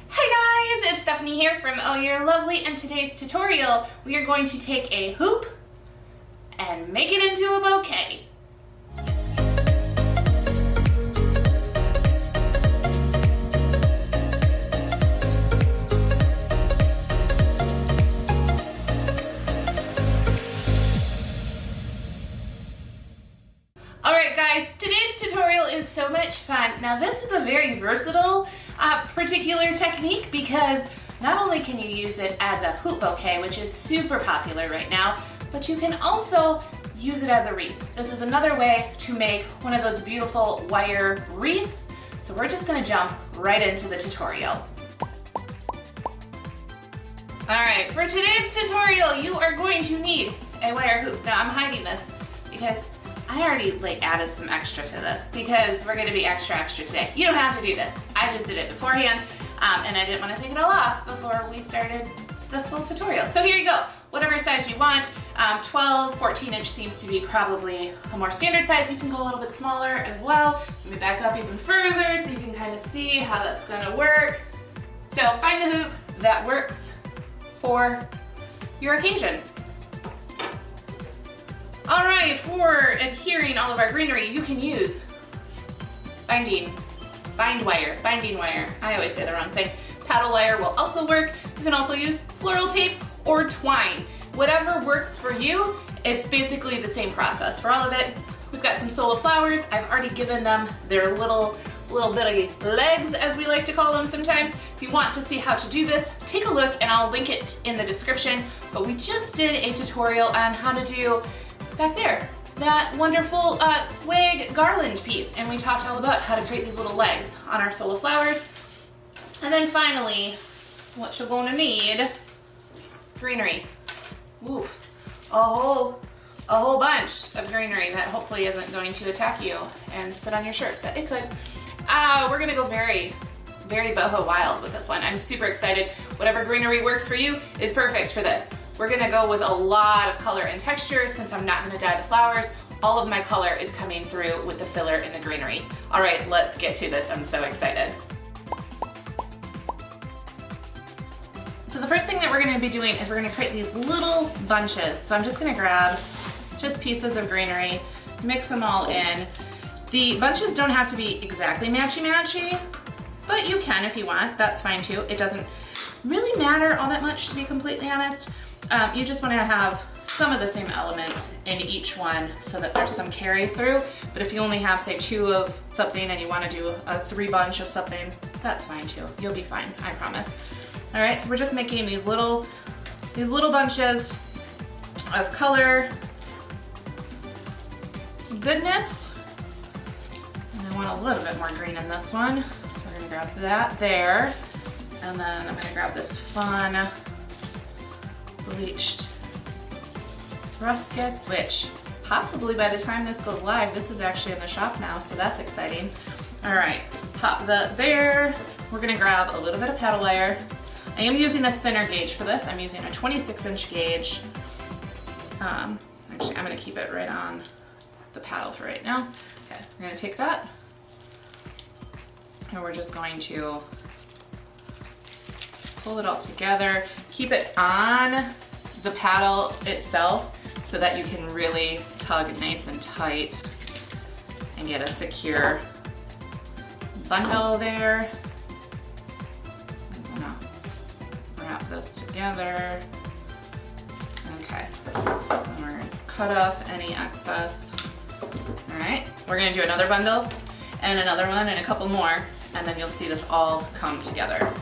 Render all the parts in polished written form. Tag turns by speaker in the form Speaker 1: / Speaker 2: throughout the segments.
Speaker 1: Hey guys, it's Stephanie here from Oh You're Lovely, and today's tutorial we are going to take a hoop and make it into a bouquet. Alright guys, today's tutorial is so much fun. Now this is a very versatile particular technique because not only can you use it as a hoop bouquet, which is super popular right now, but you can also use it as a wreath. This is another way to make one of those beautiful wire wreaths. So we're just gonna jump right into the tutorial. Alright, for today's tutorial, you are going to need a wire hoop. Now I'm hiding this because I already added some extra to this because we're gonna be extra today. You don't have to do this. I just did it beforehand and I didn't want to take it all off before we started the full tutorial. So here you go, whatever size you want. 12, 14 inch seems to be probably a more standard size. You can go a little bit smaller as well. Let me back up even further so you can kind of see how that's gonna work. So find the hoop that works for your occasion. All right, for adhering all of our greenery, you can use binding wire. I always say the wrong thing. Paddle wire will also work. You can also use floral tape or twine. Whatever works for you, it's basically the same process for all of it. We've got some sola flowers. I've already given them their little bitty legs, as we like to call them sometimes. If you want to see how to do this, take a look and I'll link it in the description. But we just did a tutorial on how to do back there, that wonderful swag garland piece, and we talked all about how to create these little legs on our sola flowers. And then finally, what you're going to need, greenery. Oof, a whole bunch of greenery that hopefully isn't going to attack you and sit on your shirt, but it could. We're gonna go very boho wild with this one. I'm super excited. Whatever greenery works for you is perfect for this. We're gonna go with a lot of color and texture since I'm not gonna dye the flowers. All of my color is coming through with the filler in the greenery. All right, let's get to this. I'm so excited. So the first thing that we're gonna be doing is we're gonna create these little bunches. So I'm just gonna grab just pieces of greenery, mix them all in. The bunches don't have to be exactly matchy-matchy, but you can if you want, that's fine too. It doesn't really matter all that much, to be completely honest. You just want to have some of the same elements in each one so that there's some carry through. But if you only have, say, 2 of something and you want to do a 3 bunch of something, that's fine too. You'll be fine, I promise. All right, so we're just making these little bunches of color goodness. And I want a little bit more green in this one. So we're gonna grab that there. And then I'm gonna grab this fun bleached ruscus, which possibly by the time this goes live, this is actually in the shop now, so that's exciting. All right, pop that there. We're gonna grab a little bit of paddle wire. I am using a thinner gauge for this. I'm using a 26-inch gauge. Actually, I'm gonna keep it right on the paddle for right now. Okay, we're gonna take that, and we're just going to pull it all together. Keep it on the paddle itself so that you can really tug nice and tight and get a secure bundle there. I'm just gonna wrap this together. Okay, and we're gonna cut off any excess. All right, we're gonna do another bundle and another one and a couple more, and then you'll see this all come together.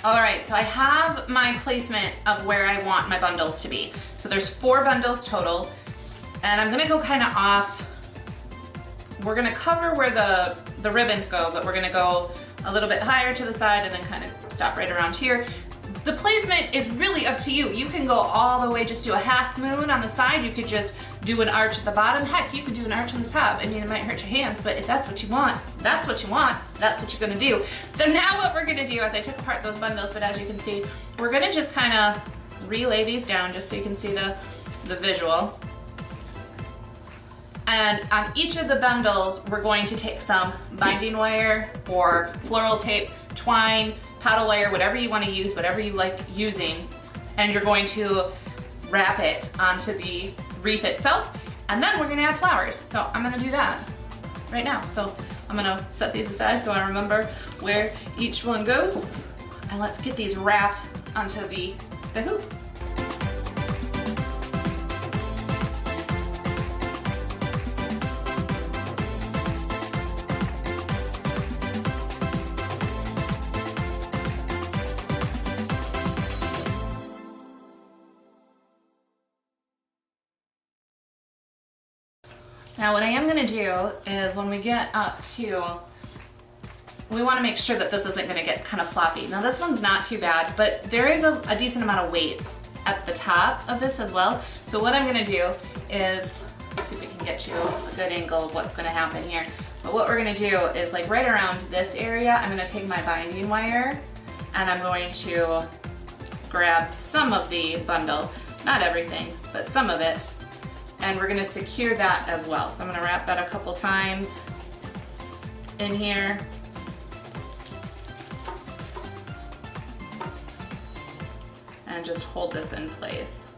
Speaker 1: All right, so I have my placement of where I want my bundles to be. So there's 4 bundles total, and I'm gonna go kind of off. We're gonna cover where the ribbons go, but we're gonna go a little bit higher to the side and then kind of stop right around here. The placement is really up to you. You can go all the way, just do a half moon on the side. You could just do an arch at the bottom. Heck, you could do an arch on the top. I mean, it might hurt your hands, but if that's what you want, that's what you want. That's what you're gonna do. So now what we're gonna do is I took apart those bundles, but as you can see, we're gonna just kind of relay these down just so you can see the visual. And on each of the bundles, we're going to take some binding wire or floral tape, twine, paddle wire, whatever you want to use, whatever you like using, and you're going to wrap it onto the wreath itself, and then we're going to add flowers. So I'm going to do that right now. So I'm going to set these aside so I remember where each one goes, and let's get these wrapped onto the hoop. Now what I am gonna do is when we get up to, we wanna make sure that this isn't gonna get kind of floppy. Now this one's not too bad, but there is a decent amount of weight at the top of this as well. So what I'm gonna do is, let's see if we can get you a good angle of what's gonna happen here. But what we're gonna do is like right around this area, I'm gonna take my binding wire and I'm going to grab some of the bundle, not everything, but some of it. And we're gonna secure that as well. So I'm gonna wrap that a couple times in here. And just hold this in place.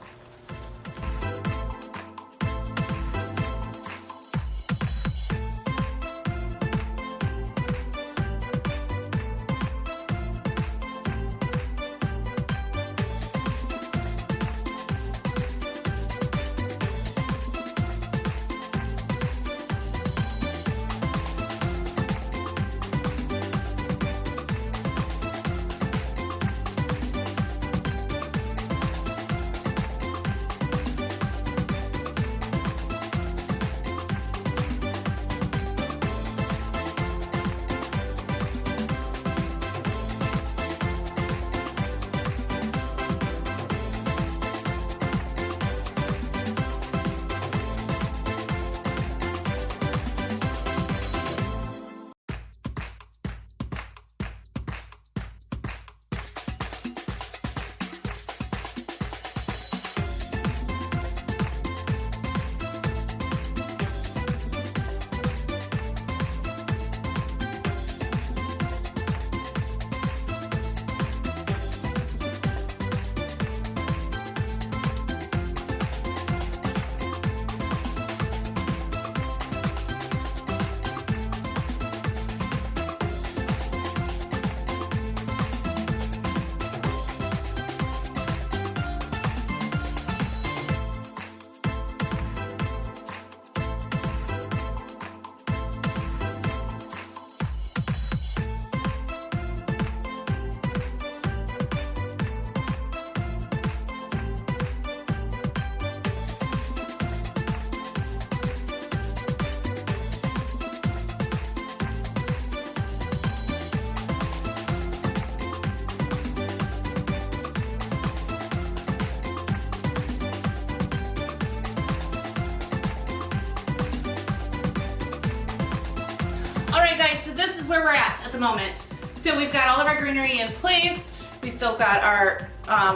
Speaker 1: Alright guys, so this is where we're at the moment. So we've got all of our greenery in place. We still got our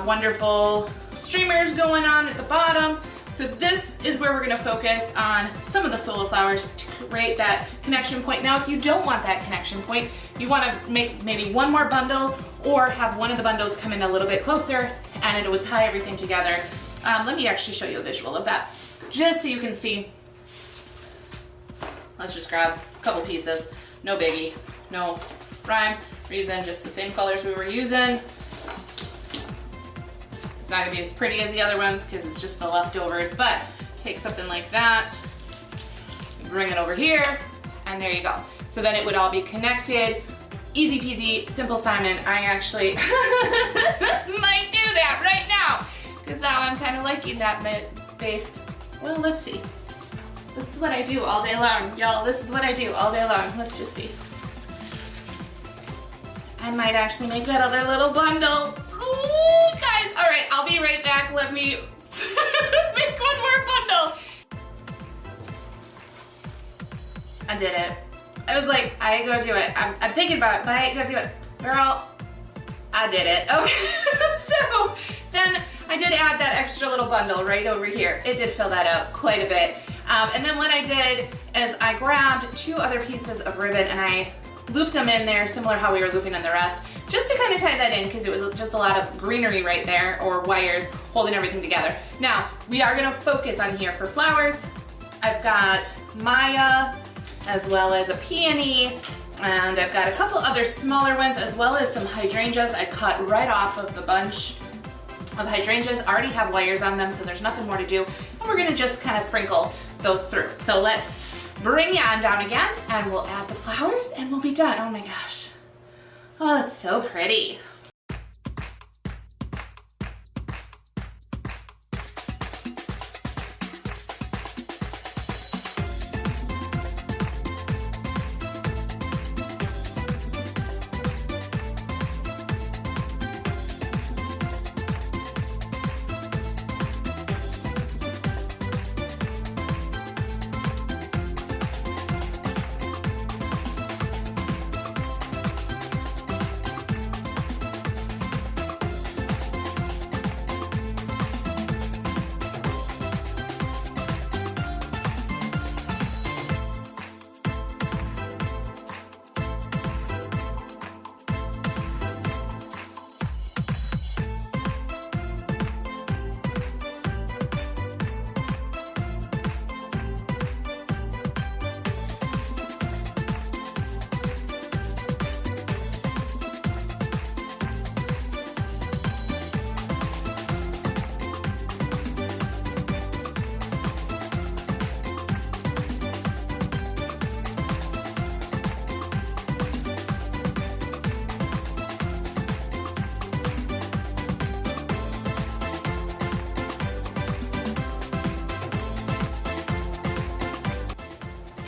Speaker 1: wonderful streamers going on at the bottom. So this is where we're gonna focus on some of the sola flowers to create that connection point. Now if you don't want that connection point, you wanna make maybe one more bundle or have one of the bundles come in a little bit closer and it would tie everything together. Let me actually show you a visual of that, just so you can see. Let's just grab a couple pieces, no biggie, no rhyme, reason, just the same colors we were using. It's not gonna be as pretty as the other ones because it's just the leftovers, but take something like that, bring it over here, and there you go. So then it would all be connected easy peasy, simple Simon. I actually might do that right now because now I'm kind of liking that based. Well, let's see. This is what I do all day long, y'all. This is what I do all day long. Let's just see. I might actually make that other little bundle. Ooh, guys. All right, I'll be right back. Let me make one more bundle. I did it. I was like, I ain't gonna do it. I'm thinking about it, but I ain't gonna do it. Girl, I did it. Okay, so then I did add that extra little bundle right over here. It did fill that out quite a bit. And then what I did is I grabbed 2 other pieces of ribbon and I looped them in there, similar how we were looping in the rest, just to kind of tie that in because it was just a lot of greenery right there, or wires holding everything together. Now, we are gonna focus on here for flowers. I've got Maya, as well as a peony, and I've got a couple other smaller ones, as well as some hydrangeas I cut right off of the bunch of hydrangeas. I already have wires on them, so there's nothing more to do, and we're gonna just kind of sprinkle those through. So let's bring you on down again, and we'll add the flowers, and we'll be done. Oh my gosh. Oh, that's so pretty.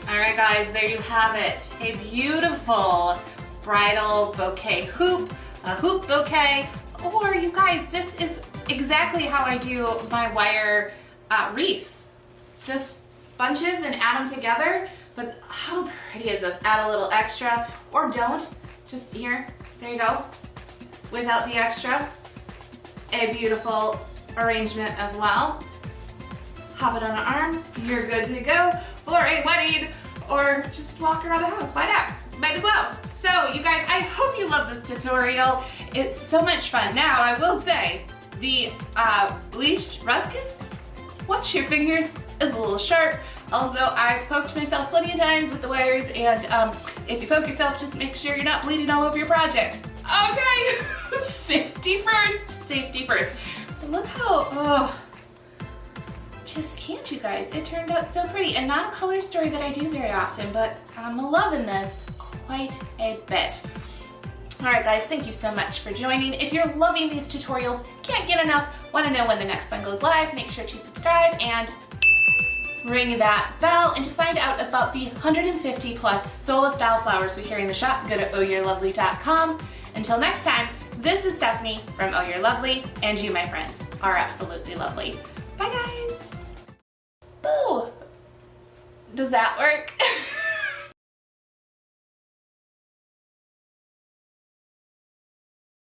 Speaker 1: Alright guys, there you have it. A beautiful bridal bouquet hoop, a hoop bouquet, or you guys, this is exactly how I do my wire wreaths. Just bunches and add them together, but how pretty is this? Add a little extra, or don't, just here, there you go, without the extra. A beautiful arrangement as well. Hop it on an arm, you're good to go for a wedding, or just walk around the house. Why not? Might as well. So you guys, I hope you love this tutorial. It's so much fun. Now I will say, the bleached ruscus, watch your fingers, is a little sharp. Also, I've poked myself plenty of times with the wires, and if you poke yourself, just make sure you're not bleeding all over your project. Okay, safety first, safety first. But look how, oh, just can't you guys? It turned out so pretty, and not a color story that I do very often, but I'm loving this quite a bit. All right guys, thank you so much for joining. If you're loving these tutorials, can't get enough, want to know when the next one goes live, make sure to subscribe and ring that bell. And to find out about the 150 plus sola style flowers we carry in the shop, go to ohyourlovely.com. Until next time, this is Stephanie from Oh You're Lovely, and you, my friends, are absolutely lovely. Bye guys. Boo! Does that work?